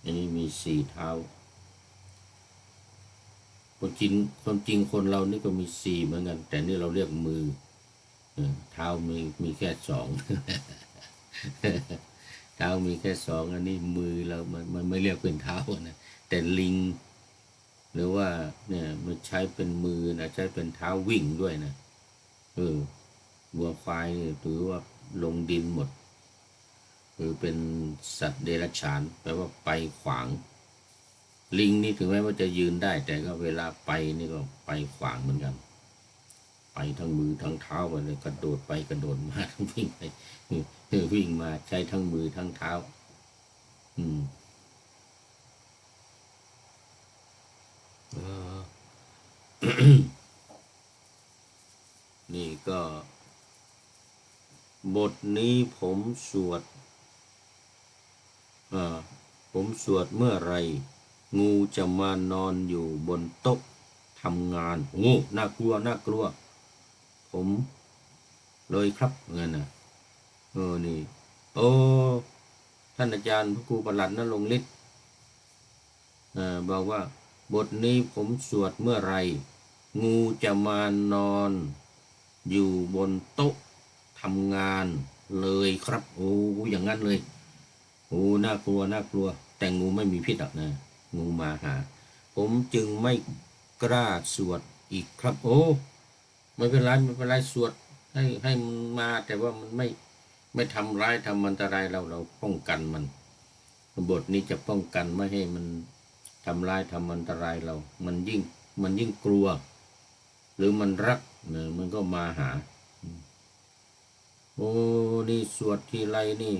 อันนี้มีสี่เท้าความจริงคนเรานี่ก็มีสี่เหมือนกันแต่นี่เราเรียกมือเท้ามีแค่สองเท้ามีแค่สองอันนี้มือเรามันไม่เรียกเป็นเท้านะแต่ลิงหรือว่าเนี่ยมันใช้เป็นมือนะใช้เป็นเท้าวิ่งด้วยนะวัวควายถือว่าลงดินหมดคือเป็นสัตว์เดรัจฉานแปลว่าไปขวางลิงนี่ถึงแม้ว่าจะยืนได้แต่ก็เวลาไปนี่ก็ไปขวางเหมือนกันไปทั้งมือทั้งเท้าไปเลยกระโดดไปกระโดดมาวิ่งไปวิ่งมาใช้ทั้งมือทั้งเท้านี่ก็บทนี้ผมสวดเมื่อไรงูจะมานอนอยู่บนโต๊ะทำงานงูน่ากลัวน่ากลัวผมเลยครับเงินนะนี่โอ้ท่านอาจารย์พระครูประหลัดณรงค์ฤทธิ์บอกว่าบทนี้ผมสวดเมื่อไรงูจะมานอนอยู่บนโต๊ะทำงานเลยครับโอ้อย่างนั้นเลยโอ้น่ากลัวน่ากลัวแต่งูไม่มีพิษหรอกนะงูมาหาผมจึงไม่กล้าสวดอีกครับโอ้ไม่เป็นไรไม่เป็นไรสวดให้มันมาแต่ว่ามันไม่ทำร้ายทำอันตรายเราป้องกันมันบทนี้จะป้องกันไม่ให้มันทำร้ายทำอันตรายเรามันยิ่งกลัวหรือมันรักเนี่ยมันก็มาหาโอ้นี่สวดทีไรนี่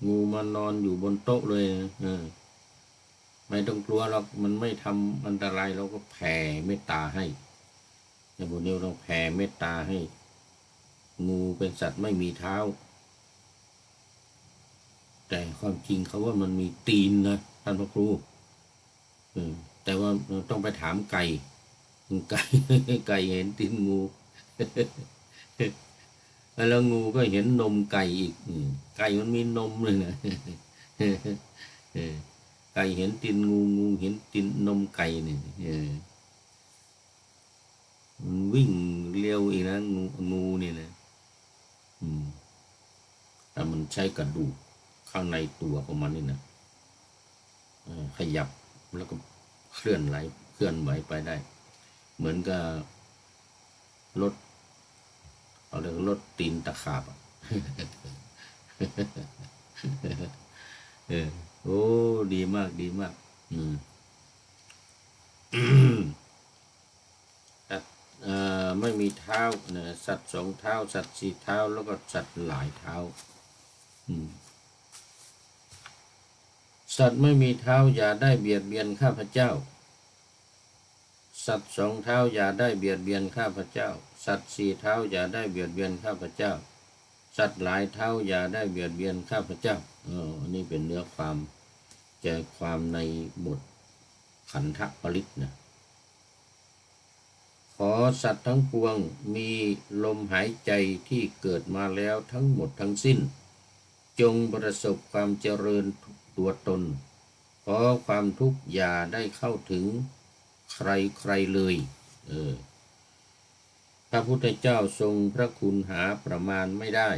งูมานอนอยู่บนโต๊ะเลยไม่ต้องกลัวหรอกมันไม่ทำอันตรายเราก็แผ่เมตตาให้ในบทนี้เราแผ่เมตตาให้งูเป็นสัตว์ไม่มีเท้าแต่ความจริงเขาว่ามันมีตีนนะท่านพระครูแต่ว่าต้องไปถามไก่ไก่เห็นตีนงูแล้วงูก็เห็นนมไก่อีกไก่มันมีนมเลยนะไก่เห็นตีนงูเห็นตีนนมไก่เนี่ยมันวิ่งเร็วอีกนะงูเนี่ยนะแต่มันใช้กระดูกข้างในตัวของมันนี่นะขยับแล้วก็เคลื่อนไหวไปได้เหมือนกับรถเอาเรียกรถตีนตะขาบโอ้ดีมากดีมากสัตว์ไม่มีเท้านะสัตว์สองเท้าสัตว์สี่เท้าแล้วก็สัตว์หลายเท้าสัตว์ไม่มีเท้าอย่าได้เบียดเบียนข้าพเจ้าสัตว์สองเท้าอย่าได้เบียดเบียนข้าพเจ้าสัตว์สี่เท้าอย่าได้เบียดเบียนข้าพเจ้าสัตว์หลายเท้าอย่าได้เบียดเบียนข้าพเจ้านี่เป็นเนื้อความใจความในบทขันธปริตนะขอสัตว์ทั้งปวงมีลมหายใจที่เกิดมาแล้วทั้งหมดทั้งสิ้นจงประสบความเจริญตัวตนขอความทุกข์อย่าได้เข้าถึงใครเลยพระพุทธเจ้าทรงพระคุณหาประมาณไม่ได้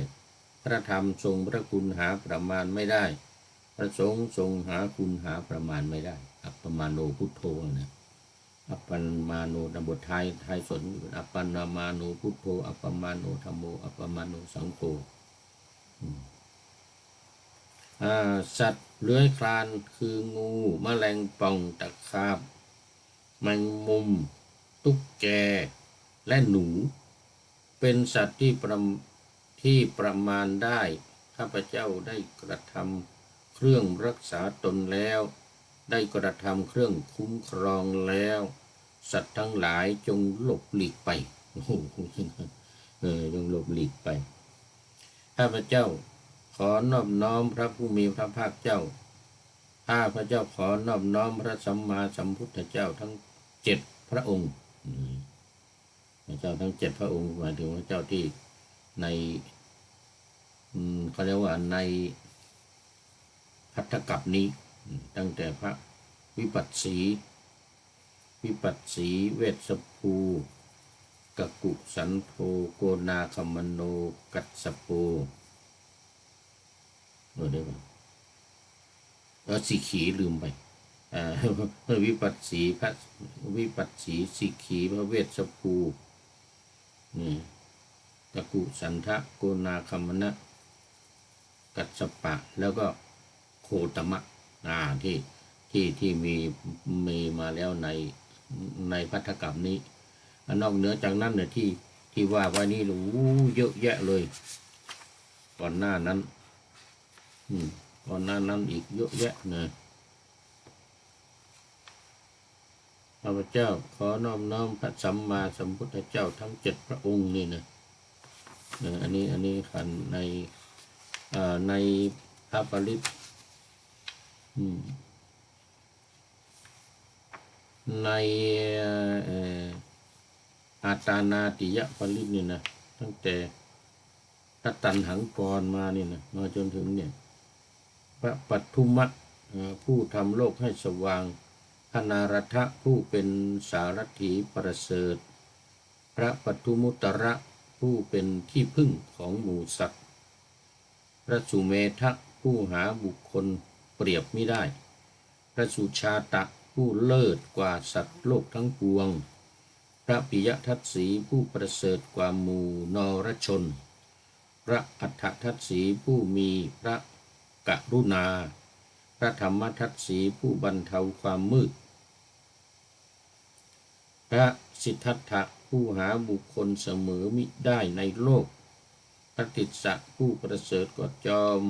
พระธรรมทรงพระคุณหาประมาณไม่ได้พระสงฆ์ทรงหาคุณหาประมาณไม่ได้อัปปมาโนพุทโธนะอัปปมาโนในบทท้ายสนอัปปนามาโนพุทโธอัปปมาโนธัมโมอัปปมาโนสังโฆสัตว์เลื้อยคลานคืองูแมลงป่องตะขาบแมงมุมตุ๊กแกและหนูเป็นสัตว์ที่ประมาณได้ข้าพเจ้าได้กระทำเครื่องรักษาตนแล้วได้กระทำเครื่องคุ้มครองแล้วสัตว์ทั้งหลายจงหลบหลีกไปโอ้โหจงหลบหลีกไปข้าพเจ้าขอนอบน้อมพระผู้มีพระภาคเจ้าข้าพระเจ้าขอนอบน้อมพระสัมมาสัมพุทธเจ้าทั้ง7พระองค์พระเจ้าทั้ง7พระองค์หมายถึงพระเจ้าที่ในเขาเรียกว่าในภัททกัปนี้ตั้งแต่พระวิปัสสีเวสสภูกกุสันโธโกนาคมโนกัสสโปได้ไหมสิขีลืมไปพระวิปัสสีสิขีพระเวสสภูกกุสันทะโกนาคมนะกัสสปะแล้วก็โคตมะที่มีมาแล้วในภัททกัปนี้นอกเหนือจากนั้นเนี่ยที่ว่าไว้นี่เยอะแยะเลยก่อนหน้านั้นอีกเยอะแยะนะข้าพเจ้าขอน้อมพระสัมมาสัมพุทธเจ้าทั้ง7พระองค์นี่นะอันนี้ขันในพระปริตในอาตานาติยปริตนี่นะตั้งแต่ทัตตันหังกรมานี่นะมาจนถึงเนี่ยพระปัทุมะผู้ทำโลกให้สว่างพนารัฐะผู้เป็นสารถีประเสริฐพระปัทุมุตระผู้เป็นที่พึ่งของหมู่สัตว์พระสุเมธะผู้หาบุคคลเปรียบไม่ได้พระสุชาตะผู้เลิศกว่าสัตว์โลกทั้งปวงพระปิยทัตสีผู้ประเสริฐกว่าหมู่นรชนพระอัฏฐทัตสีผู้มีพระกรุณาพระธรรมทัตสีผู้บรรเทาความมืดพระสิทธัตถะผู้หาบุคคลเสมอมิได้ในโลกพระติสสะผู้ประเสริฐกว่าจอม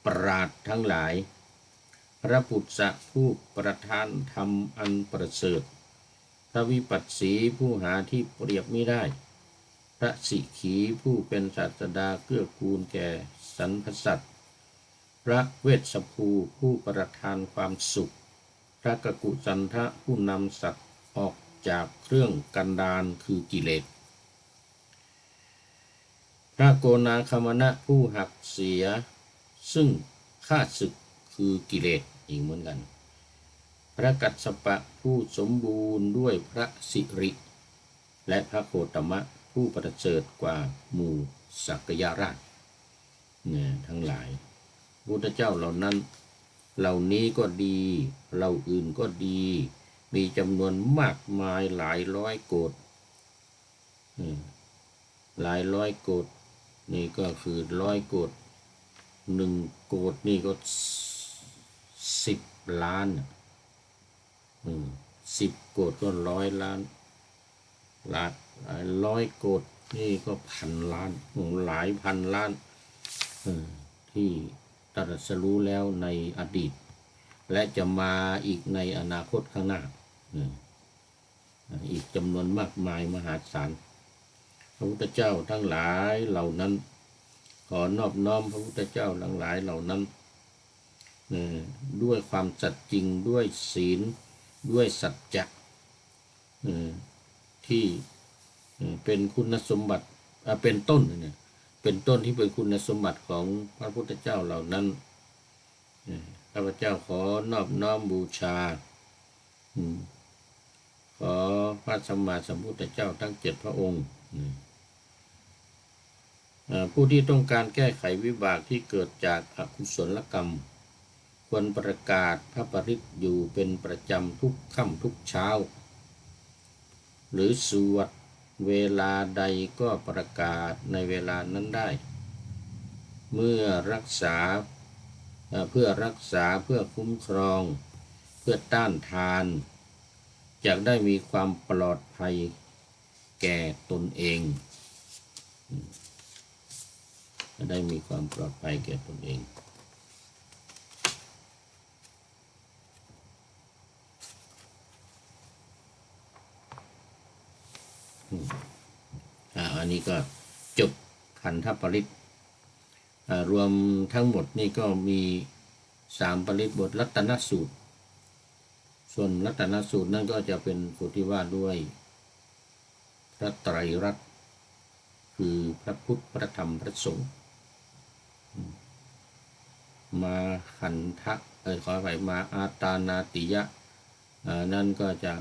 ปราชญ์ทั้งหลายพระปุตสะผู้ประทานธรรมอันประเสริฐพระวิปัสสีผู้หาที่เปรียบไม่ได้พระสิขีผู้เป็นศาสดาเกื้อกูลแก่สรรพสัตว์พระเวสสภูผู้ประทานความสุขพระกกุสันทะผู้นำสัตว์ออกจากเครื่องกันดารคือกิเลสพระโกนาคมนะผู้หักเสียซึ่งข้าศึกคือกิเลสอีกเหมือนกันพระกัสสปะผู้สมบูรณ์ด้วยพระสิริและพระโคตมะผู้ประเสริฐกว่าหมู่สักยราชเนี่ยทั้งหลายพุทธเจ้าเหล่านี้ก็ดีเหล่าอื่นก็ดีมีจำนวนมากมายหลายร้อยโกฏหลายร้อยโกฏนี่ก็คือ100โกฏ1โกฏนี่ก็10 ล้าน10โกฏก็100 ล้าน100โกฏนี่ก็1,000 ล้านหลายพันล้านที่ตรัสรู้แล้วในอดีตและจะมาอีกในอนาคตข้างหน้าอีกจำนวนมากมายมหาศาลพระพุทธเจ้าทั้งหลายเหล่านั้นขอนอบน้อมพระพุทธเจ้าทั้งหลายเหล่านั้นด้วยความสัตย์จริงด้วยศีลด้วยสัจจะที่เป็นคุณสมบัติเป็นต้นเนี่ยเป็นต้นที่เป็นคุณสมบัติของพระพุทธเจ้าเหล่านั้นข้าพเจ้าขอนอบน้อมบูชาขอพระสัมมาสัมพุทธเจ้าทั้ง7พระองค์ ผู้ที่ต้องการแก้ไขวิบากที่เกิดจากอกุศลกรรมควรประกาศพระปริตรอยู่เป็นประจำทุกค่ำทุกเช้าหรือสวดเวลาใดก็ประกาศในเวลานั้นได้เมื่อรักษาเพื่อคุ้มครองเพื่อต้านทานจะได้มีความปลอดภัยแก่ตนเองจะได้มีความปลอดภัยแก่ตนเองอันนี้ก็จบขันธปริตรวมทั้งหมดนี่ก็มี3ปริตบทรัตนสูตรส่วนรัตนสูตรนั่นก็จะเป็นสูตรที่ว่าด้วยพระไตรรัตน์คือพระพุทธพระธรรมพระสงฆ์มาขันธะขอไปมาอาตานาติยะนั่นก็จะ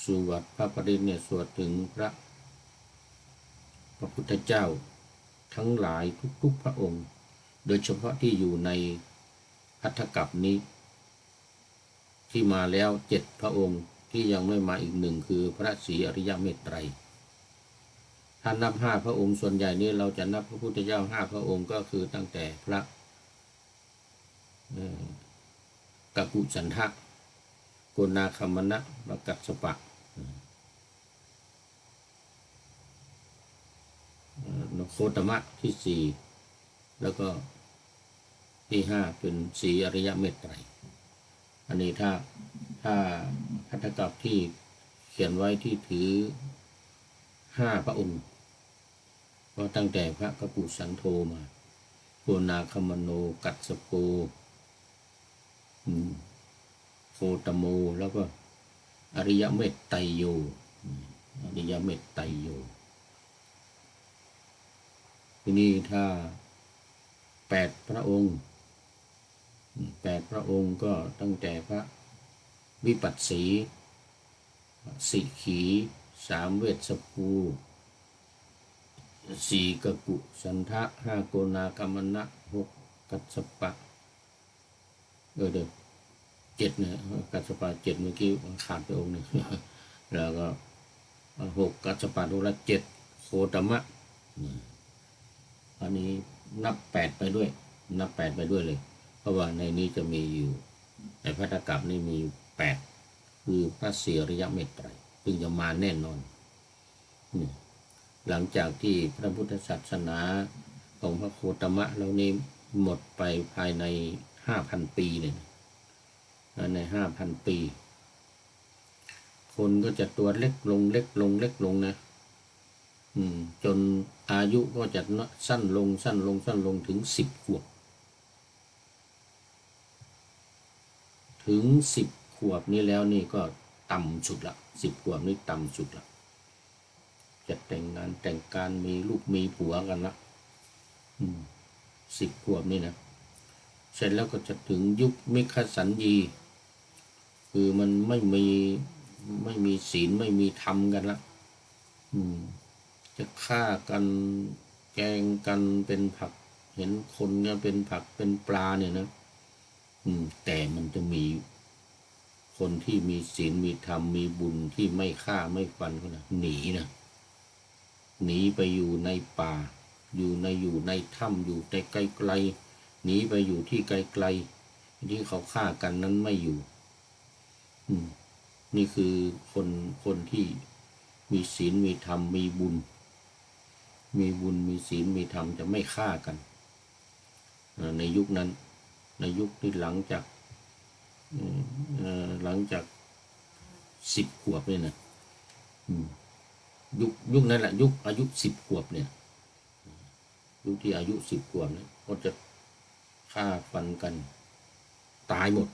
สวดพระปริตรเนี่ยสวดถึงพระพุทธเจ้าทั้งหลายทุกๆพระองค์โดยเฉพาะที่อยู่ในอัฏฐกัปนี้ที่มาแล้ว7พระองค์ที่ยังไม่มาอีก1คือพระศรีอริยเมตไตรถ้านับ5พระองค์ส่วนใหญ่นี้เราจะนับพระพุทธเจ้า5พระองค์ก็คือตั้งแต่พระกักุสันทะโกนาคัมมนะปกัสสปะโคตมะที่4แล้วก็ที่5เป็นศรีอริยเมตไตรอันนี้ถ้าอัฏฐกัปที่เขียนไว้ที่ถือ5พระองค์ก็ตั้งแต่พระกักุสันโธมาโกนาคัมมโนกัสสโปโคตโมแล้วก็อริยเมตไตรโยอริยเมตไตรโยทีนี้ถ้า8พระองค์ก็ตั้งแต่พระวิปัสสีสิขี3เวสสภู4กักุสันทะ5โกนาคัมมนะ6กัสสปะ7เนี่ยกัสสปะ7เมื่อกี้ขาดไปองค์หนึ่งแล้วก็6กัสสปะองค์ละ7โคตมะอันนี้นับ8ไปด้วยเลยเพราะว่าในนี้จะมีอยู่ในพระอัฏฐกัปนี่มี8คือพระศรีอริยเมตไตรซึ่งจะมาแน่นอนหลังจากที่พระพุทธศาสนาของพระโคตมะแล้วนี้หมดไปภายใน 5,000 ปีเนี่ยใน 5,000 ปีคนก็จะตัวเล็กลงนะจนอายุก็จะสั้นลงถึง10 ขวบ10 ขวบนี้แล้วนี่ก็ต่ำสุดละ10 ขวบนี่ต่ำสุดละจะแต่งงานแต่งการมีลูกมีผัวกันละ10 ขวบนี่นะเสร็จแล้วก็จะถึงยุคมิคสัญญีคือมันไม่มีศีลไม่มีธรรมกันละจะฆ่ากันแกงกันเป็นผักเห็นคนเนี่ยเป็นผักเป็นปลาเนี่ยนะแต่มันจะมีคนที่มีศีลมีธรรมมีบุญที่ไม่ฆ่าไม่ฟันคนนะหนีไปอยู่ในป่าอยู่ในถ้ำอยู่ในไกลๆหนีไปอยู่ที่ไกลๆที่เขาฆ่ากันนั้นไม่อยู่นี่คือคนที่มีศีลมีธรรมมีบุญมีศีลมีธรรมจะไม่ฆ่ากันในยุคนั้นในยุคที่หลังจาก10 ขวบเนี่ยนะยุคนั้นแหละยุคอายุ10 ขวบเนี่ยยุคที่อายุ10 ขวบเนี่ยก็จะฆ่าฟันกันตายหมด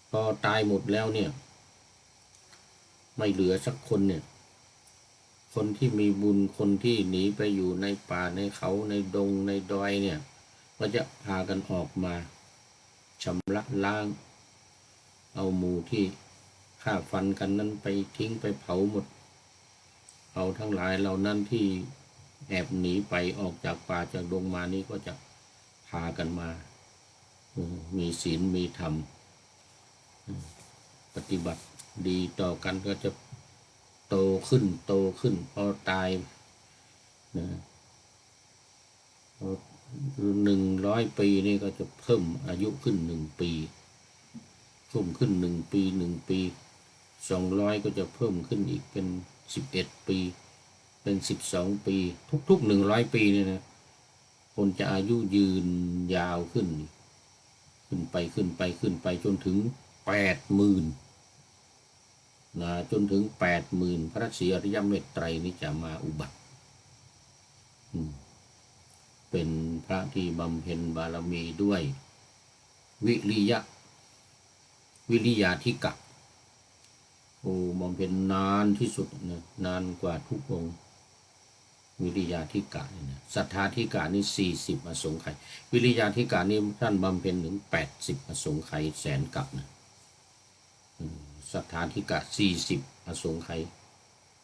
พอตายหมดแล้วเนี่ยไม่เหลือสักคนเนี่ยคนที่มีบุญคนที่หนีไปอยู่ในป่าในเขาในดงในดอยเนี่ยก็จะพากันออกมาชำระล้างเอาหมู่ที่ฆ่าฟันกันนั้นไปทิ้งไปเผาหมดเอาทั้งหลายเหล่านั้นที่ แอบหนีไปออกจากป่าจากดงมานี่ก็จะพากันมามีศีลมีธรรมปฏิบัติดีต่อกันก็จะโตขึ้นพอตายนะ100 ปีนี่ก็จะเพิ่มอายุขึ้น1 ปีเพิ่มขึ้น1 ปี200ก็จะเพิ่มขึ้นอีกเป็น11 ปีเป็น12 ปีทุกๆ100 ปีเนี่ยนะคนจะอายุยืนยาวขึ้นไปจนถึง80,000นะจนถึง80,000พระศรีอริยเมตไตรนี้จะมาอุบัติเป็นพระที่บำเพ็ญบารมีด้วยวิริยะธิกะบำเพ็ญนานที่สุดนะนานกว่าทุกองค์วิริยะธิกะเนี่ยศรัทธาธิกะนี่40อสงไขยวิริยะธิกะนี่ท่านบำเพ็ญถึง80อสงไขยแสนกับนะศรัทธาธิกะ40อสงไขย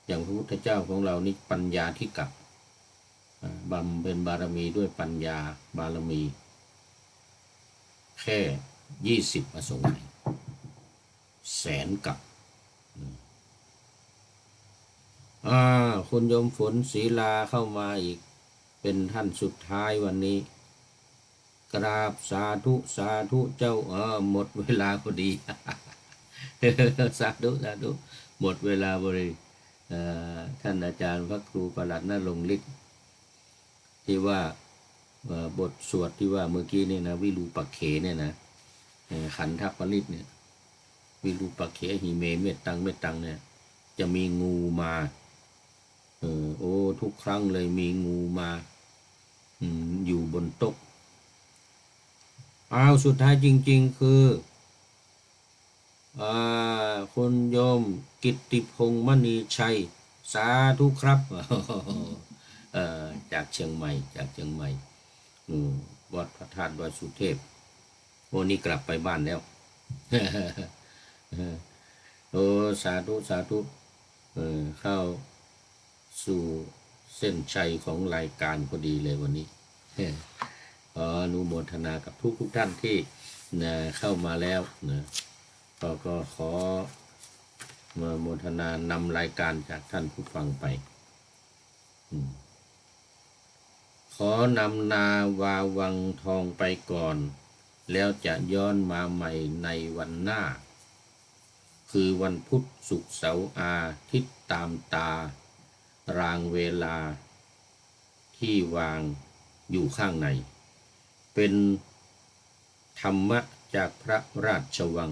อย่างพระพุทธเจ้าของเรานี่ปัญญาธิกะบำเพ็ญบารมีด้วยปัญญาบารมีแค่20อสงไขยแสนกับคุณโยมฝนศรีลาเข้ามาอีกเป็นท่านสุดท้ายวันนี้กราบสาธุเจ้าหมดเวลาพอดี สาธุหมดเวลาพอดีท่านอาจารย์พระครูประหลัดณรงค์ฤทธิ์ที่ว่าบทสวดที่ว่าเมื่อกี้เนี่ยนะวิรูปักเขเนี่ยนะขันธปริตเนี่ยวิรูปักเขหิเมเมตตังเนี่ยจะมีงูมาทุกครั้งเลยมีงูมาอยู่บนโต๊ะสุดท้ายจริงๆคือคุณโยมกิตติพงษ์มณีชัยสาธุครับจากเชียงใหม่วัดพระธาตุดอยสุเทพวันนี้กลับไปบ้านแล้วสาธุเข้าสู่เส้นชัยของรายการพอดีเลยวันนี้อนุโมทนากับทุกท่านที่เข้ามาแล้วนะก็ขอโมทนานำรายการจากท่านผู้ฟังไปขอนำนาวาวังทองไปก่อนแล้วจะย้อนมาใหม่ในวันหน้าคือวันพุธศุกร์เสาร์อาทิตย์ตามตารางเวลาที่วางอยู่ข้างในเป็นธรรมะจากพระราชวัง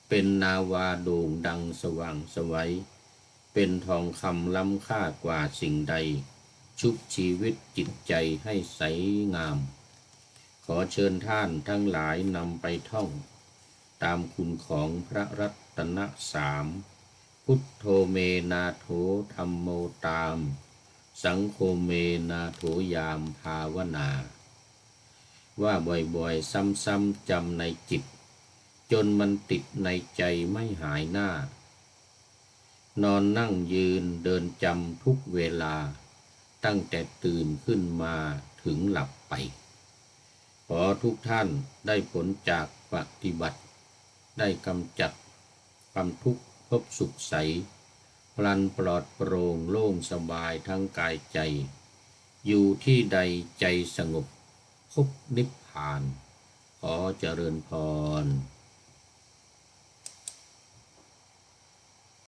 เป็นนาวาโด่งดังสว่างไสวเป็นทองคำล้ำค่ากว่าสิ่งใดชุบชีวิตจิตใจให้ใสงามขอเชิญท่านทั้งหลายนำไปท่องตามคุณของพระรัตนสามพุทโธเมนาโถธัมโมตามสังโฆเมนาโถยามภาวนาว่าบ่อยๆซ้ำๆจำในจิตจนมันติดในใจไม่หายหน้านอนนั่งยืนเดินจำทุกเวลาตั้งแต่ตื่นขึ้นมาถึงหลับไปขอทุกท่านได้ผลจากปฏิบัติได้กำจัดความทุกข์พบสุขใสพลันปลอดโปร่งโล่งสบายทั้งกายใจอยู่ที่ใดใจสงบพบนิพพานขอเจริญพร